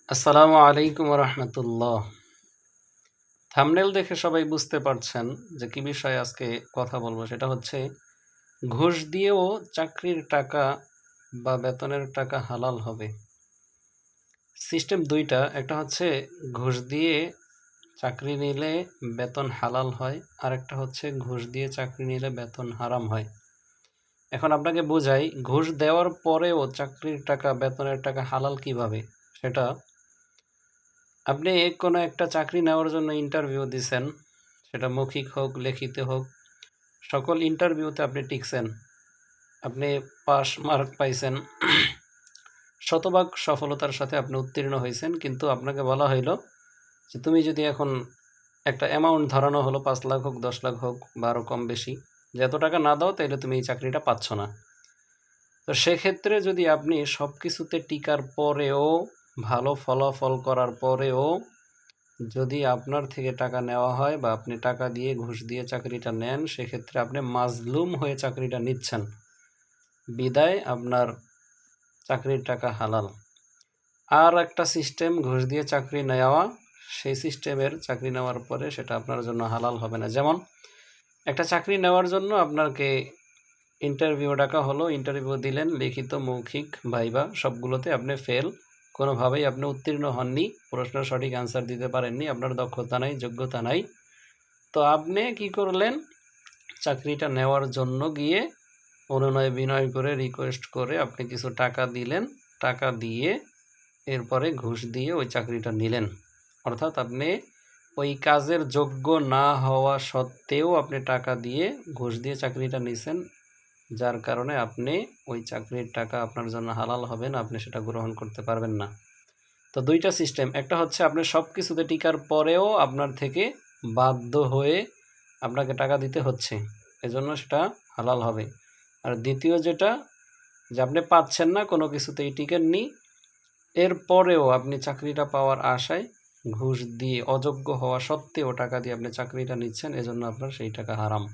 আসসালামু আলাইকুম রহমতুল্লাহ। থাম্বনেল দেখে সবাই বুঝতে পারছেন যে কি বিষয়ে আজকে কথা বলবো। সেটা হচ্ছে ঘুষ দিয়েও চাকরির টাকা বা বেতনের টাকা হালাল হবে। সিস্টেম দুইটা, একটা হচ্ছে ঘুষ দিয়ে চাকরি নিলে বেতন হালাল হয়, আর একটা হচ্ছে ঘুষ দিয়ে চাকরি নিলে বেতন হারাম হয়। এখন আপনাকে বোঝাই, ঘুষ দেওয়ার পরেও চাকরির টাকা বেতনের টাকা হালাল কিভাবে। সেটা আপনি কোনো একটা চাকরি নেওয়ার জন্য ইন্টারভিউ দিছেন, সেটা মৌখিক হোক লিখিত হোক, সকল ইন্টারভিউতে আপনি টিকছেন, আপনি পাস মার্ক পাইছেন, শতভাগ সফলতার সাথে আপনি উত্তীর্ণ হয়েছেন। কিন্তু আপনাকে বলা হইল যে তুমি যদি এখন একটা অ্যামাউন্ট ধরানো হলো, 5 লাখ হোক 10 লাখ হোক বা আরও কম বেশি, যে এত টাকা না দাও তাইলে তুমি এই চাকরিটা পাচ্ছ না। তো সেক্ষেত্রে যদি আপনি সব কিছুতে টিকার পরেও, ভালো ফলাফল করার পরেও যদি আপনার থেকে টাকা নেওয়া হয় বা আপনি টাকা দিয়ে ঘুষ দিয়ে চাকরিটা নেন, সেক্ষেত্রে আপনি মাজলুম হয়ে চাকরিটা নিচ্ছেন, বিদায় আপনার চাকরির টাকা হালাল। আর একটা সিস্টেম ঘুষ দিয়ে চাকরি নেওয়া, সেই সিস্টেমের চাকরি নেওয়ার পরে সেটা আপনার জন্য হালাল হবে না। যেমন একটা চাকরি নেওয়ার জন্য আপনাকে ইন্টারভিউ ডাকা হলো, ইন্টারভিউ দিলেন, লিখিত মৌখিক ভাইবা সবগুলোতে আপনি ফেল, কোনোভাবেই আপনি উত্তীর্ণ হননি, প্রশ্নের সঠিক আনসার দিতে পারেননি, আপনার দক্ষতা নাই, যোগ্যতা নাই। তো আপনি কি করলেন, চাকরিটা নেওয়ার জন্য গিয়ে অনুনয় বিনয় করে রিকোয়েস্ট করে আপনি কিছু টাকা দিলেন, টাকা দিয়ে এরপরে ঘুষ দিয়ে ওই চাকরিটা নিলেন। অর্থাৎ আপনি ওই কাজের যোগ্য না হওয়া সত্ত্বেও আপনি টাকা দিয়ে ঘুষ দিয়ে চাকরিটা নিছেন, যার কারণে আপনি ওই চাকরির টাকা আপনার জন্য হালাল হবে না, আপনি সেটা গ্রহণ করতে পারবেন না। তো দুইটা সিস্টেম, একটা হচ্ছে আপনি সব কিছুতে টিকার পরেও আপনার থেকে বাধ্য হয়ে আপনাকে টাকা দিতে হচ্ছে, এজন্য সেটা হালাল হবে। আর দ্বিতীয় যেটা, যে আপনি পাচ্ছেন না, কোনো কিছুতেই টিকেননি, এরপরেও আপনি চাকরিটা পাওয়ার আশায় ঘুষ দিয়ে অযোগ্য হওয়া সত্ত্বেও টাকা দিয়ে আপনি চাকরিটা নিচ্ছেন, এজন্য আপনার সেই টাকা হারাম।